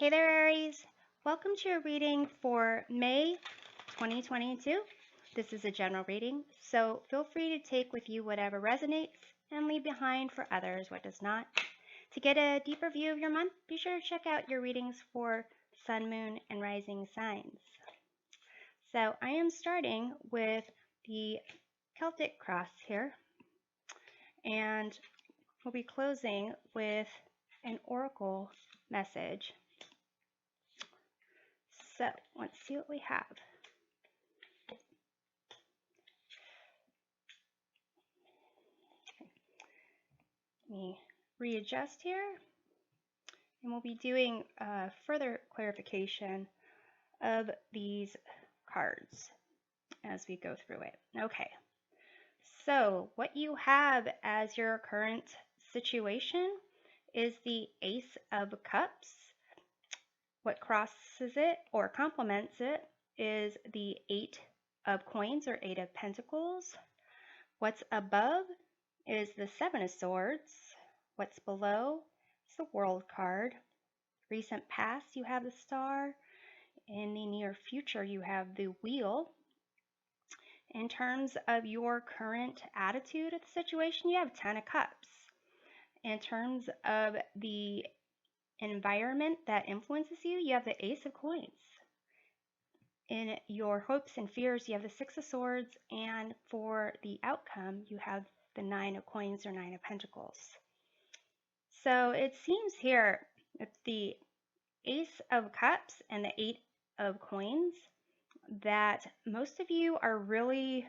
Hey there, Aries. Welcome to your reading for May 2022. This is a general reading, so feel free to take with you whatever resonates and leave behind for others what does not. To get a deeper view of your month, be sure to check out your readings for Sun, Moon, and Rising signs. So I am starting with the Celtic Cross here, and we'll be closing with an oracle message. So let's see what we have. Let me readjust here, and we'll be doing further clarification of these cards as we go through it. Okay, so what you have as your current situation is the Ace of Cups. What crosses it or complements it is the Eight of Coins or Eight of Pentacles. What's above is the Seven of Swords. What's below is the World card. Recent past, you have the Star. In the near future, you have the Wheel. In terms of your current attitude of the situation, you have Ten of Cups. In terms of the environment that influences you, you have the Ace of Coins. In your hopes and fears, you have the Six of Swords, and for the outcome, you have the Nine of Coins or Nine of Pentacles. So it seems here with the Ace of Cups and the Eight of Coins that most of you are really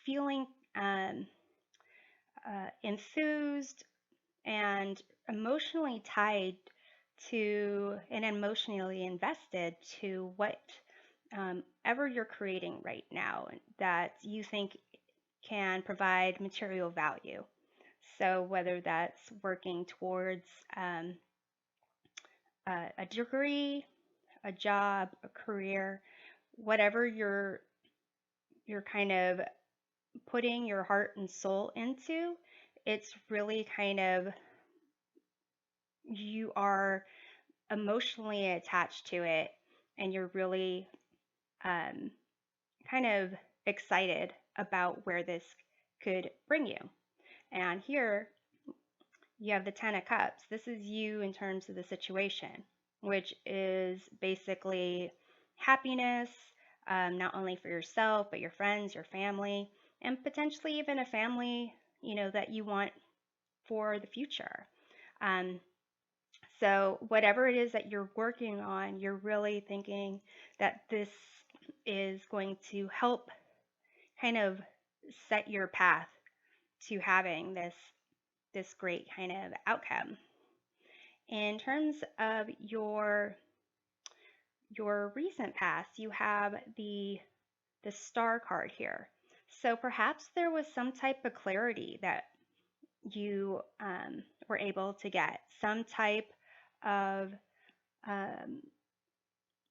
feeling enthused and emotionally tied to and emotionally invested to whatever you're creating right now that you think can provide material value. So whether that's working towards a degree, a job, a career, whatever you're kind of putting your heart and soul into, it's really kind of you are emotionally attached to it, and you're really kind of excited about where this could bring you. And here you have the Ten of Cups. This is you in terms of the situation, which is basically happiness, not only for yourself, but your friends, your family, and potentially even a family, that you want for the future. So whatever it is that you're working on, you're really thinking that this is going to help kind of set your path to having this great kind of outcome. In terms of your recent past, you have the Star card here. So perhaps there was some type of clarity that you were able to get, some type of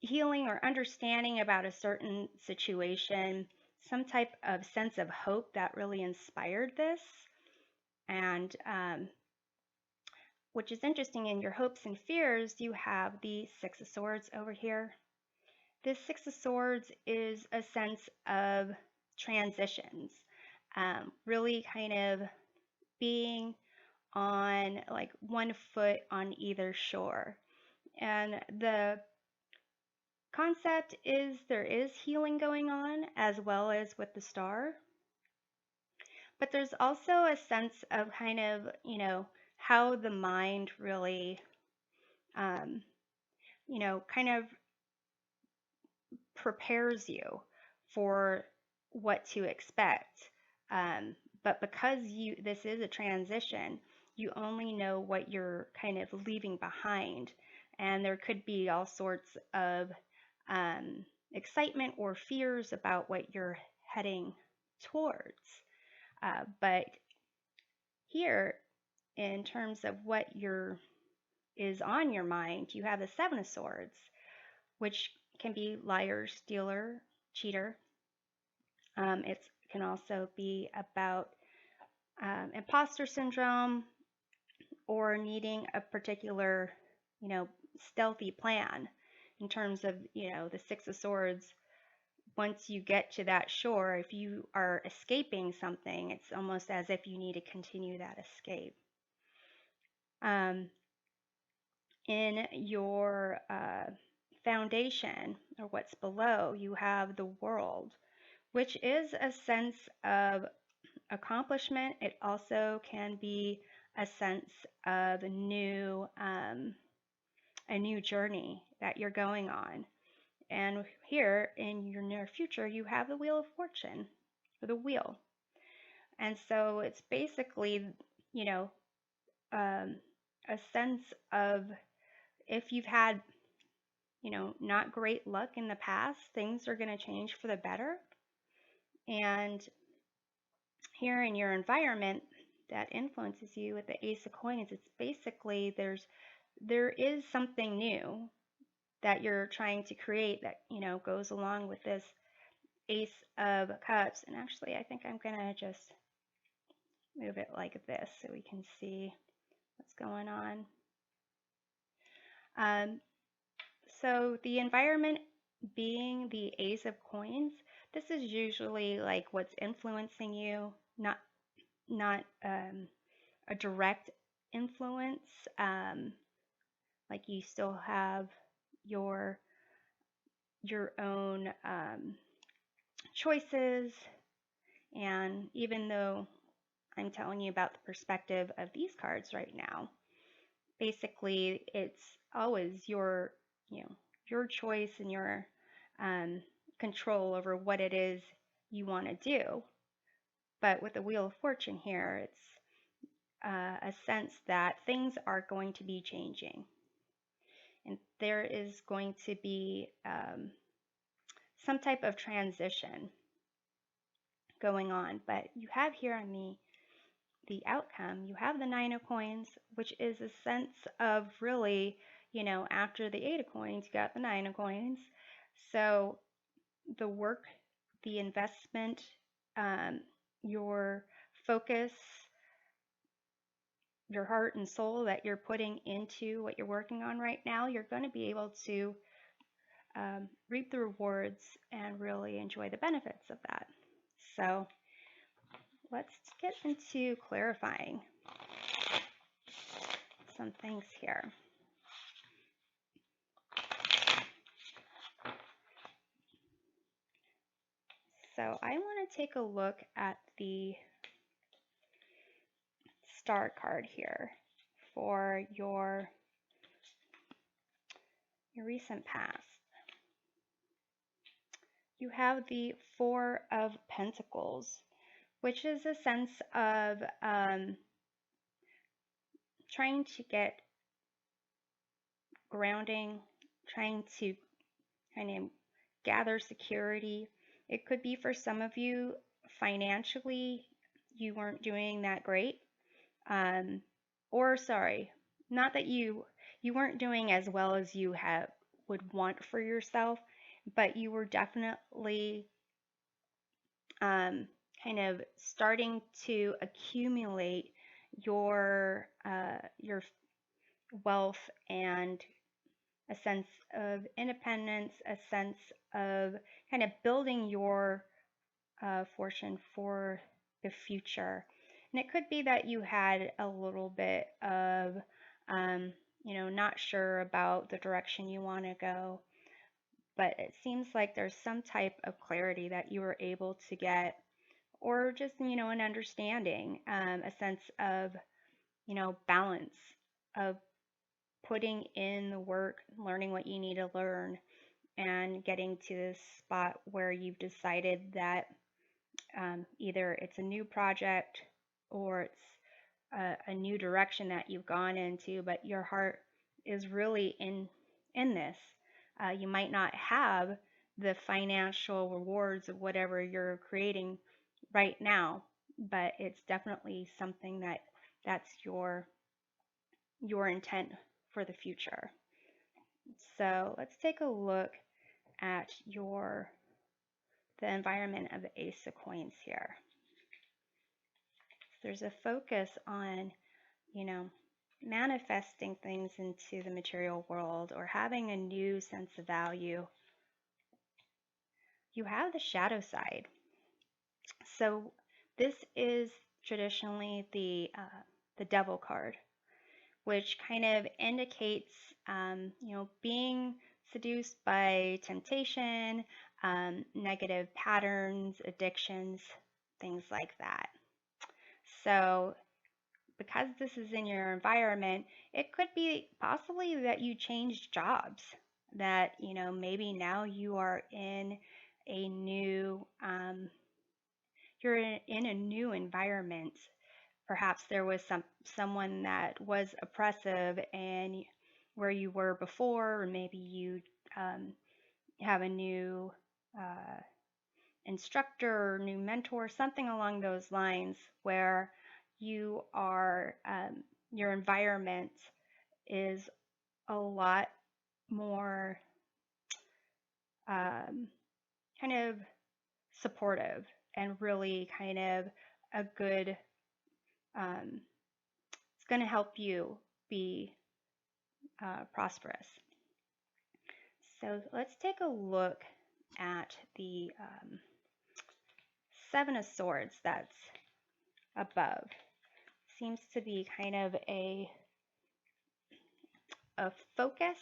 healing or understanding about a certain situation, some type of sense of hope that really inspired this. And which is interesting, in your hopes and fears, you have the Six of Swords over here. This Six of Swords is a sense of transitions, really kind of being on like one foot on either shore. And the concept is there is healing going on as well as with the Star. But there's also a sense of kind of, how the mind really, kind of prepares you for what to expect. But because this is a transition, you only know what you're kind of leaving behind. And there could be all sorts of excitement or fears about what you're heading towards. But here, in terms of what is on your mind, you have the Seven of Swords, which can be liar, stealer, cheater. It can also be about imposter syndrome or needing a particular stealthy plan in terms of, the Six of Swords. Once you get to that shore, if you are escaping something, it's almost as if you need to continue that escape. In your foundation, or what's below, you have the World, which is a sense of accomplishment. It also can be a sense of a new journey that you're going on. And here in your near future, you have the Wheel of Fortune, or the wheel. And so it's basically, a sense of, if you've had, not great luck in the past, things are going to change for the better. And here in your environment that influences you with the Ace of Coins, it's basically there is something new that you're trying to create that, goes along with this Ace of Cups. And actually, I think I'm going to just move it like this so we can see what's going on. So the environment being the Ace of Coins, this is usually like what's influencing you, not a direct influence. Like you still have your own choices, and even though I'm telling you about the perspective of these cards right now, basically it's always your choice and your control over what it is you want to do. But with the Wheel of Fortune here, it's a sense that things are going to be changing, and there is going to be some type of transition going on. But you have here on the outcome, you have the Nine of Coins, which is a sense of really, after the Eight of Coins, you got the Nine of Coins. So the work, the investment, your focus, your heart and soul that you're putting into what you're working on right now, you're going to be able to reap the rewards and really enjoy the benefits of that. So let's get into clarifying some things here. So I want to take a look at the Star card here for your recent past. You have the Four of Pentacles, which is a sense of trying to get grounding, trying to kind of gather security. It could be for some of you financially, you weren't doing that great. Or sorry, not that you weren't doing as well as you would want for yourself, but you were definitely kind of starting to accumulate your wealth and a sense of independence, a sense of kind of building your fortune for the future. And it could be that you had a little bit of, not sure about the direction you want to go, but it seems like there's some type of clarity that you were able to get, or just, an understanding, a sense of, balance, of putting in the work, learning what you need to learn, and getting to this spot where you've decided that either it's a new project or it's a new direction that you've gone into, but your heart is really in this. You might not have the financial rewards of whatever you're creating right now, but it's definitely something that's your intent for the future. So let's take a look at the environment of the Ace of Coins here. There's a focus on, manifesting things into the material world or having a new sense of value, you have the shadow side. So this is traditionally the devil card, which kind of indicates, being seduced by temptation, negative patterns, addictions, things like that. So because this is in your environment, it could be possibly that you changed jobs, that, maybe now you are in a new, you're in a new environment. Perhaps there was someone that was oppressive and where you were before, or maybe you have a new uh, instructor or new mentor, something along those lines, where you are, your environment is a lot more um, kind of supportive and really kind of a good, it's going to help you be prosperous. So let's take a look at the Seven of Swords that's above. Seems to be kind of a focus.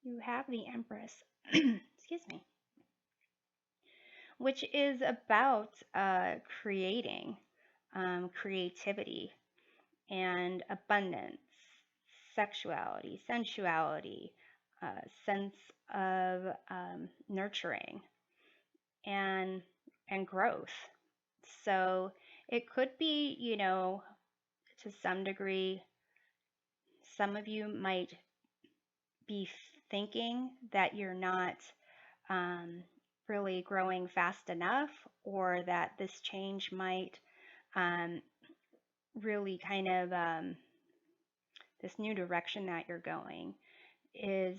You have the Empress, excuse me, which is about creating, creativity, and abundance, sexuality, sensuality, sense of nurturing, and growth. So it could be, to some degree, some of you might be thinking that you're not really growing fast enough, or that this change might really kind of, this new direction that you're going is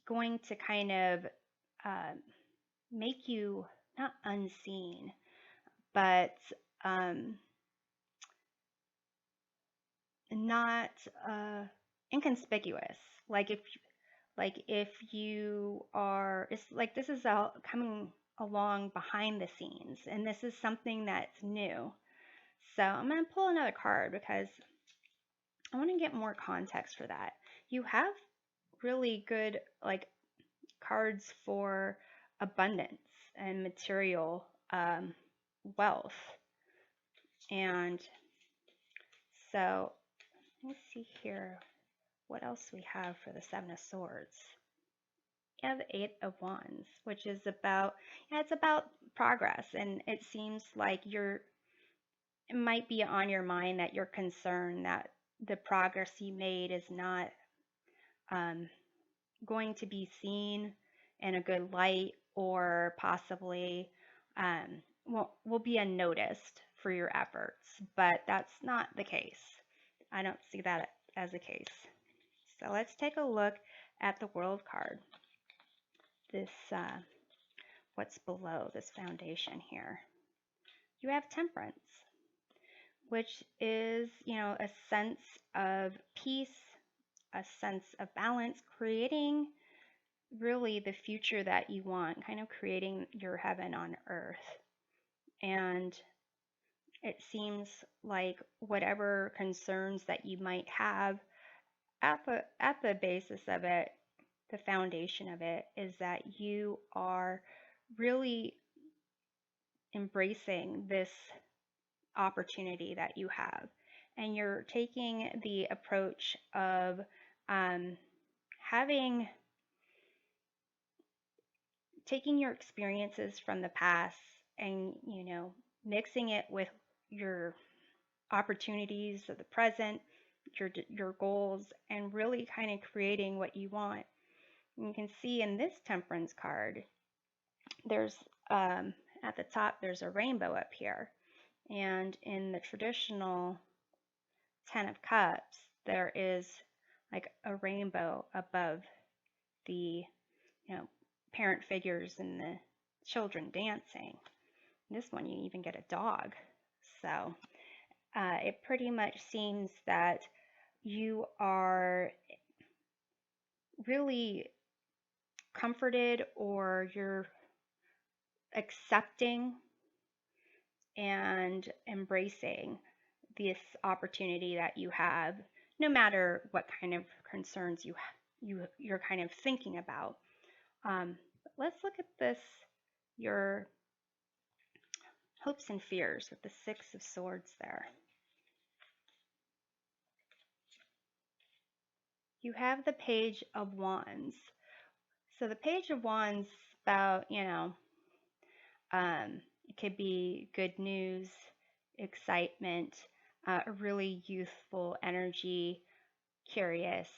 going to kind of make you not unseen, but not inconspicuous. If you are, it's like this is all coming along behind the scenes, and this is something that's new. So I'm going to pull another card because I want to get more context for that. You have really good cards for abundance and material wealth. And so let's see here what else we have for the Seven of Swords. You have the Eight of Wands, which is about, it's about progress, and it seems like it might be on your mind that you're concerned that the progress you made is not going to be seen in a good light, or possibly will be unnoticed for your efforts, but that's not the case. I don't see that as a case. So let's take a look at the World card. This what's below this foundation here. You have Temperance, which is, a sense of peace, a sense of balance, creating really the future that you want, kind of creating your heaven on earth. And it seems like whatever concerns that you might have, at the basis of it, the foundation of it, is that you are really embracing this opportunity that you have, and you're taking the approach of taking your experiences from the past and, mixing it with your opportunities of the present, your goals, and really kind of creating what you want. And you can see in this Temperance card, there's at the top, there's a rainbow up here. And in the traditional Ten of Cups, there is like a rainbow above the, parent figures and the children dancing. This one, you even get a dog. So it pretty much seems that you are really comforted, or you're accepting and embracing this opportunity that you have, no matter what kind of concerns you're kind of thinking about. Let's look at this, your hopes and fears, with the Six of Swords there. You have the Page of Wands. So the Page of Wands, about, it could be good news, excitement, a really youthful energy, curious,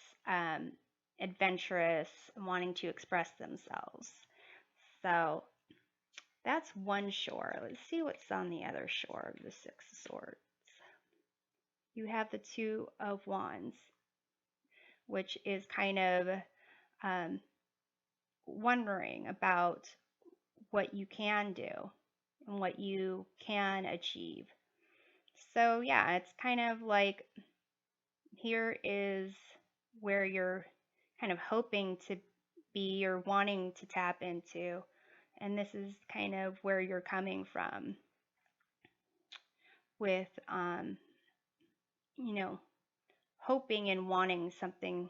adventurous, wanting to express themselves. So that's one shore. Let's see what's on the other shore of the Six of Swords. You have the Two of Wands, which is kind of um, wondering about what you can do and what you can achieve. So yeah, it's kind of like, here is where you're kind of hoping to be or wanting to tap into, and this is kind of where you're coming from with hoping and wanting something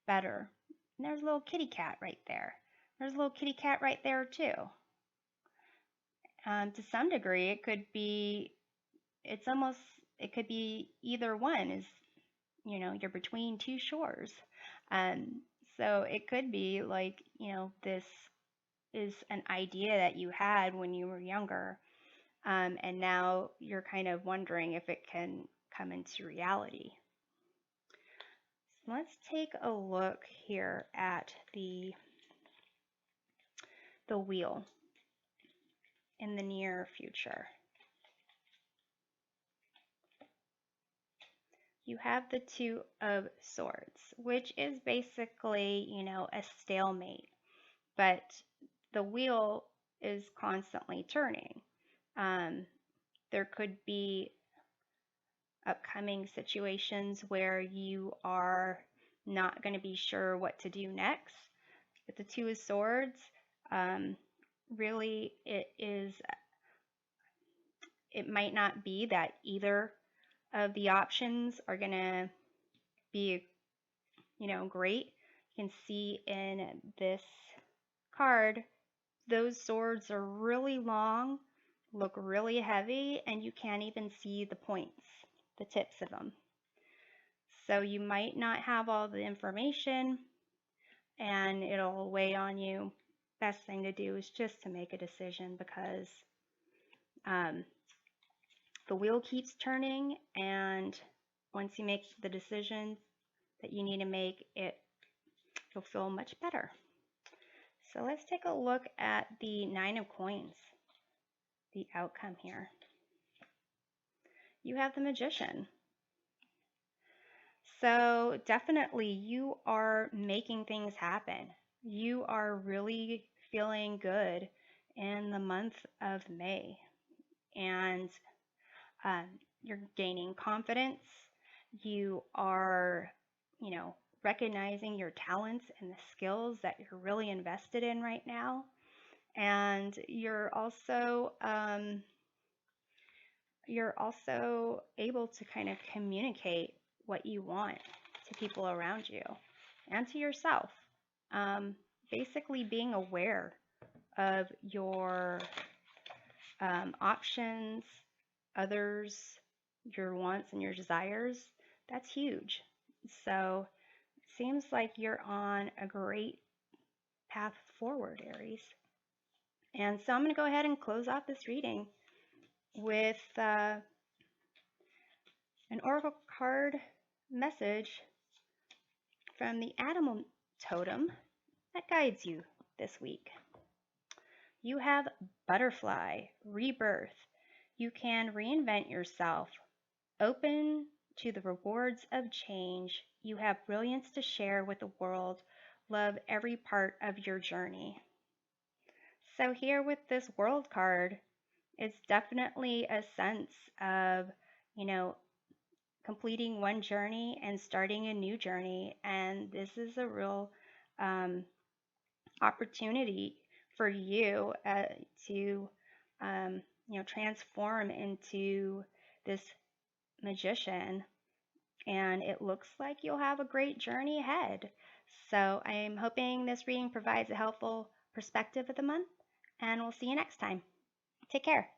better. And there's a little kitty cat right there. There's a little kitty cat right there too. To some degree, it could be either one. Is, you're between two shores. Um, so it could be like, this is an idea that you had when you were younger, and now you're kind of wondering if it can come into reality. So let's take a look here at the wheel in the near future. You have the Two of Swords, which is basically, a stalemate, but the wheel is constantly turning. There could be upcoming situations where you are not going to be sure what to do next. With the Two of Swords, really it might not be that either of the options are going to be, great. You can see in this card, those swords are really long, look really heavy, and you can't even see the points, the tips of them. So you might not have all the information, and it'll weigh on you. Best thing to do is just to make a decision, because the wheel keeps turning, and once you make the decision that you need to make, you'll feel much better. So let's take a look at the Nine of Coins, the outcome here. You have the Magician. So definitely you are making things happen. You are really feeling good in the month of May, and you're gaining confidence. You are, recognizing your talents and the skills that you're really invested in right now. And you're also able to kind of communicate what you want to people around you and to yourself. Basically being aware of your options, others, your wants and your desires. That's huge. So it seems like you're on a great path forward, Aries. And so I'm going to go ahead and close off this reading with an oracle card message from the animal totem that guides you this week. You have Butterfly, Rebirth. You can reinvent yourself. Open to the rewards of change. You have brilliance to share with the world. Love every part of your journey. So here with this World card, it's definitely a sense of, completing one journey and starting a new journey. And this is a real opportunity for you to transform into this magician, and it looks like you'll have a great journey ahead. So I'm hoping this reading provides a helpful perspective of the month, and we'll see you next time. Take care.